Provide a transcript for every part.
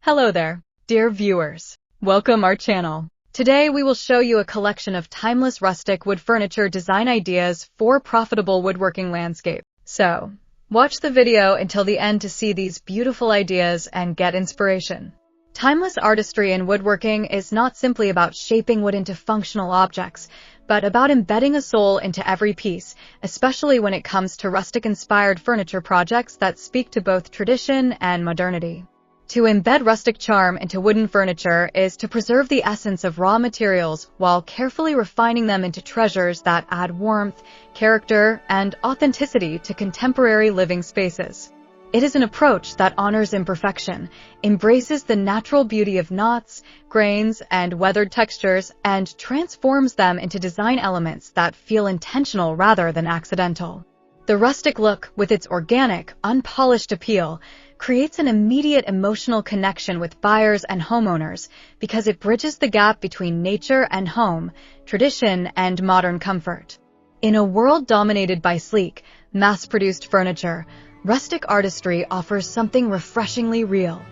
Hello there, dear viewers. Welcome our channel. Today we will show you a collection of timeless rustic wood furniture design ideas for profitable woodworking landscape. So, watch the video until the end to see these beautiful ideas and get inspiration. Timeless artistry in woodworking is not simply about shaping wood into functional objects, but about embedding a soul into every piece, especially when it comes to rustic-inspired furniture projects that speak to both tradition and modernity. To embed rustic charm into wooden furniture is to preserve the essence of raw materials while carefully refining them into treasures that add warmth, character, and authenticity to contemporary living spaces. It is an approach that honors imperfection, embraces the natural beauty of knots, grains, and weathered textures, and transforms them into design elements that feel intentional rather than accidental. The rustic look, with its organic, unpolished appeal, creates an immediate emotional connection with buyers and homeowners because it bridges the gap between nature and home, tradition and modern comfort. In a world dominated by sleek, mass-produced furniture, rustic artistry offers something refreshingly real,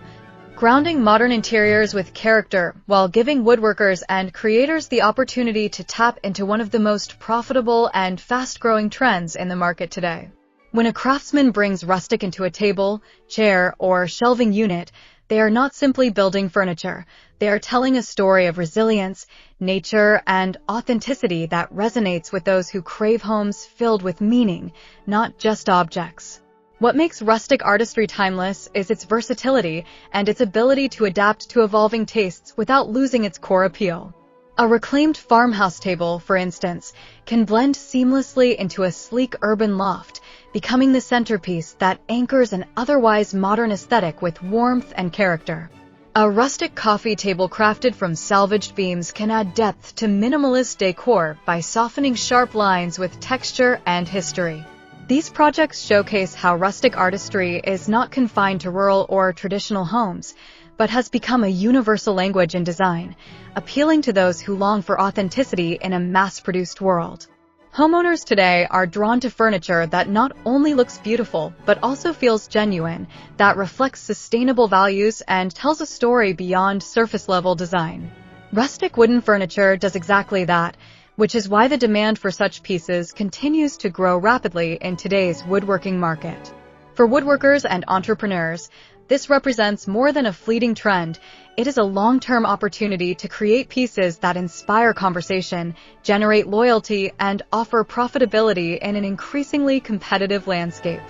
grounding modern interiors with character while giving woodworkers and creators the opportunity to tap into one of the most profitable and fast-growing trends in the market today. When a craftsman brings rustic into a table, chair, or shelving unit, they are not simply building furniture. They are telling a story of resilience, nature, and authenticity that resonates with those who crave homes filled with meaning, not just objects. What makes rustic artistry timeless is its versatility and its ability to adapt to evolving tastes without losing its core appeal. A reclaimed farmhouse table, for instance, can blend seamlessly into a sleek urban loft, becoming the centerpiece that anchors an otherwise modern aesthetic with warmth and character. A rustic coffee table crafted from salvaged beams can add depth to minimalist decor by softening sharp lines with texture and history. These projects showcase how rustic artistry is not confined to rural or traditional homes, but has become a universal language in design, appealing to those who long for authenticity in a mass-produced world. Homeowners today are drawn to furniture that not only looks beautiful, but also feels genuine, that reflects sustainable values and tells a story beyond surface-level design. Rustic wooden furniture does exactly that, which is why the demand for such pieces continues to grow rapidly in today's woodworking market. For woodworkers and entrepreneurs, this represents more than a fleeting trend. It is a long-term opportunity to create pieces that inspire conversation, generate loyalty, and offer profitability in an increasingly competitive landscape.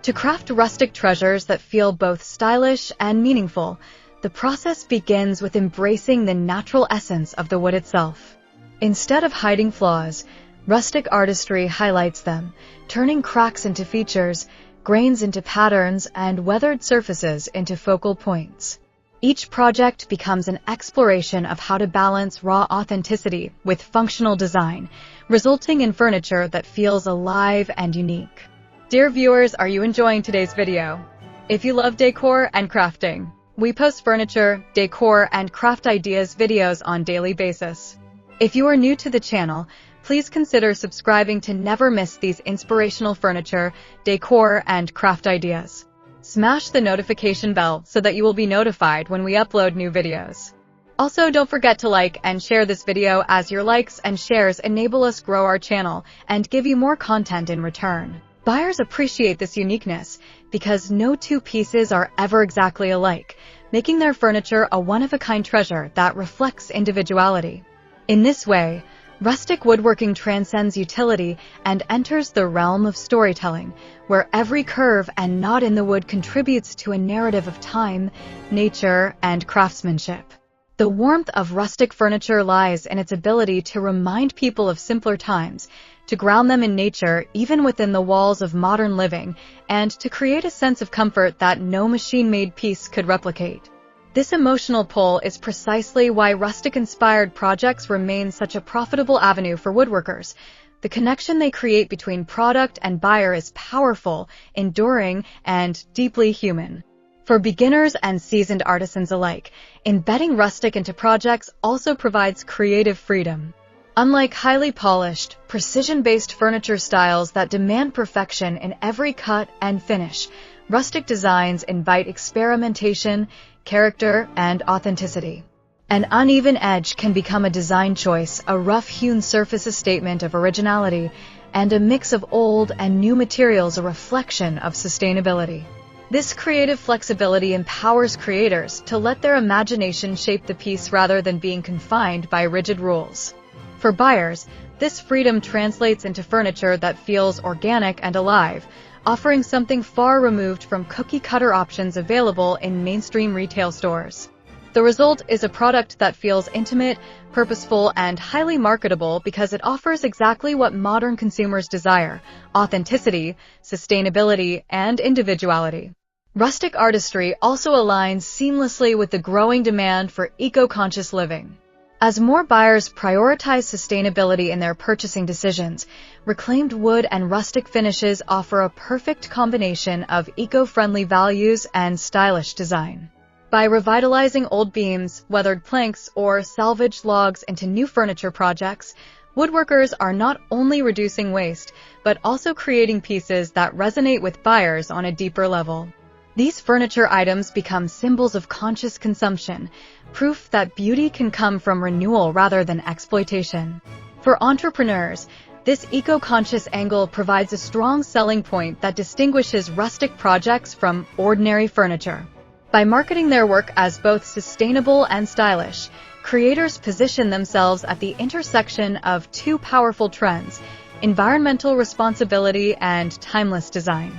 To craft rustic treasures that feel both stylish and meaningful, the process begins with embracing the natural essence of the wood itself. Instead of hiding flaws, rustic artistry highlights them, turning cracks into features, grains into patterns, and weathered surfaces into focal points. Each project becomes an exploration of how to balance raw authenticity with functional design, resulting in furniture that feels alive and unique. Dear viewers, are you enjoying today's video? If you love decor and crafting, we post furniture, decor, and craft ideas videos on a daily basis. If you are new to the channel, please consider subscribing to never miss these inspirational furniture, decor, and craft ideas. Smash the notification bell so that you will be notified when we upload new videos. Also, don't forget to like and share this video, as your likes and shares enable us grow our channel and give you more content in return. Buyers appreciate this uniqueness because no two pieces are ever exactly alike, making their furniture a one-of-a-kind treasure that reflects individuality. In this way, rustic woodworking transcends utility and enters the realm of storytelling, where every curve and knot in the wood contributes to a narrative of time, nature, and craftsmanship. The warmth of rustic furniture lies in its ability to remind people of simpler times, to ground them in nature even within the walls of modern living, and to create a sense of comfort that no machine-made piece could replicate. This emotional pull is precisely why rustic-inspired projects remain such a profitable avenue for woodworkers. The connection they create between product and buyer is powerful, enduring, and deeply human. For beginners and seasoned artisans alike, embedding rustic into projects also provides creative freedom. Unlike highly polished, precision-based furniture styles that demand perfection in every cut and finish, rustic designs invite experimentation, character, and authenticity. An uneven edge can become a design choice, a rough-hewn surface a statement of originality, and a mix of old and new materials a reflection of sustainability. This creative flexibility empowers creators to let their imagination shape the piece rather than being confined by rigid rules. For buyers, this freedom translates into furniture that feels organic and alive, offering something far removed from cookie-cutter options available in mainstream retail stores. The result is a product that feels intimate, purposeful, and highly marketable because it offers exactly what modern consumers desire: authenticity, sustainability, and individuality. Rustic artistry also aligns seamlessly with the growing demand for eco-conscious living. As more buyers prioritize sustainability in their purchasing decisions, reclaimed wood and rustic finishes offer a perfect combination of eco-friendly values and stylish design. By revitalizing old beams, weathered planks, or salvaged logs into new furniture projects, woodworkers are not only reducing waste, but also creating pieces that resonate with buyers on a deeper level. These furniture items become symbols of conscious consumption, proof that beauty can come from renewal rather than exploitation. For entrepreneurs, this eco-conscious angle provides a strong selling point that distinguishes rustic projects from ordinary furniture. By marketing their work as both sustainable and stylish, creators position themselves at the intersection of two powerful trends: environmental responsibility and timeless design.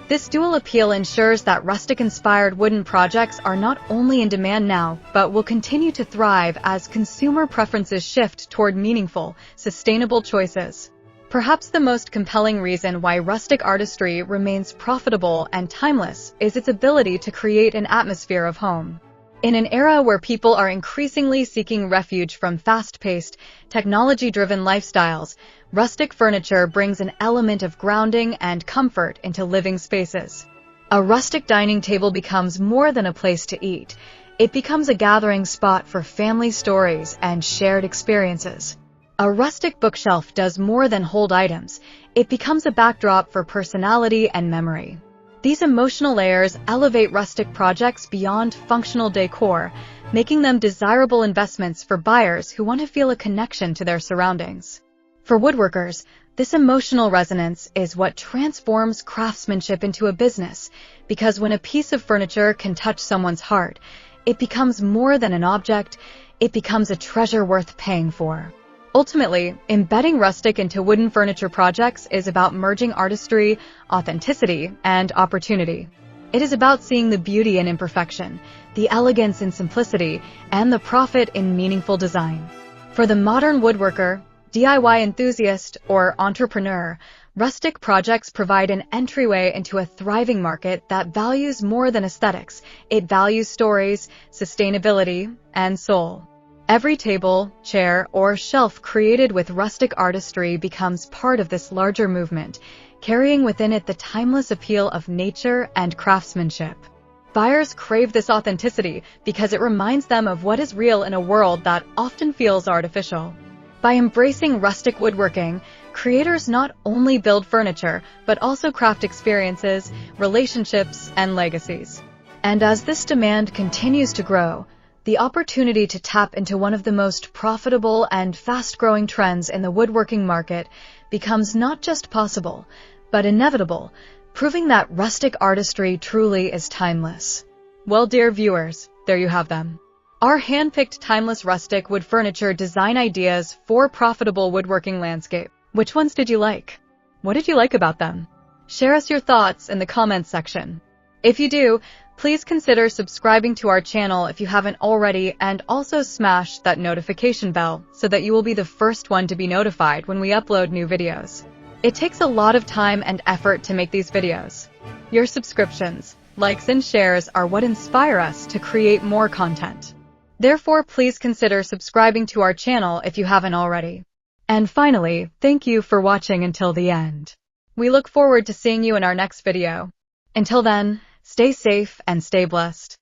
This dual appeal ensures that rustic-inspired wooden projects are not only in demand now, but will continue to thrive as consumer preferences shift toward meaningful, sustainable choices. Perhaps the most compelling reason why rustic artistry remains profitable and timeless is its ability to create an atmosphere of home. In an era where people are increasingly seeking refuge from fast-paced, technology-driven lifestyles, rustic furniture brings an element of grounding and comfort into living spaces. A rustic dining table becomes more than a place to eat. It becomes a gathering spot for family stories and shared experiences. A rustic bookshelf does more than hold items. It becomes a backdrop for personality and memory. These emotional layers elevate rustic projects beyond functional decor, making them desirable investments for buyers who want to feel a connection to their surroundings. For woodworkers, this emotional resonance is what transforms craftsmanship into a business, because when a piece of furniture can touch someone's heart, it becomes more than an object, it becomes a treasure worth paying for. Ultimately, embedding rustic into wooden furniture projects is about merging artistry, authenticity, and opportunity. It is about seeing the beauty in imperfection, the elegance in simplicity, and the profit in meaningful design. For the modern woodworker, DIY enthusiast, or entrepreneur, rustic projects provide an entryway into a thriving market that values more than aesthetics. It values stories, sustainability, and soul. Every table, chair, or shelf created with rustic artistry becomes part of this larger movement, carrying within it the timeless appeal of nature and craftsmanship. Buyers crave this authenticity because it reminds them of what is real in a world that often feels artificial. By embracing rustic woodworking, creators not only build furniture, but also craft experiences, relationships, and legacies. And as this demand continues to grow, the opportunity to tap into one of the most profitable and fast-growing trends in the woodworking market becomes not just possible, but inevitable, proving that rustic artistry truly is timeless. Well, dear viewers, there you have them. Our hand-picked timeless rustic wood furniture design ideas for profitable woodworking landscape. Which ones did you like? What did you like about them? Share us your thoughts in the comments section. If you do, please consider subscribing to our channel if you haven't already, and also smash that notification bell so that you will be the first one to be notified when we upload new videos. It takes a lot of time and effort to make these videos. Your subscriptions, likes, and shares are what inspire us to create more content. Therefore, please consider subscribing to our channel if you haven't already. And finally, thank you for watching until the end. We look forward to seeing you in our next video. Until then, stay safe and stay blessed.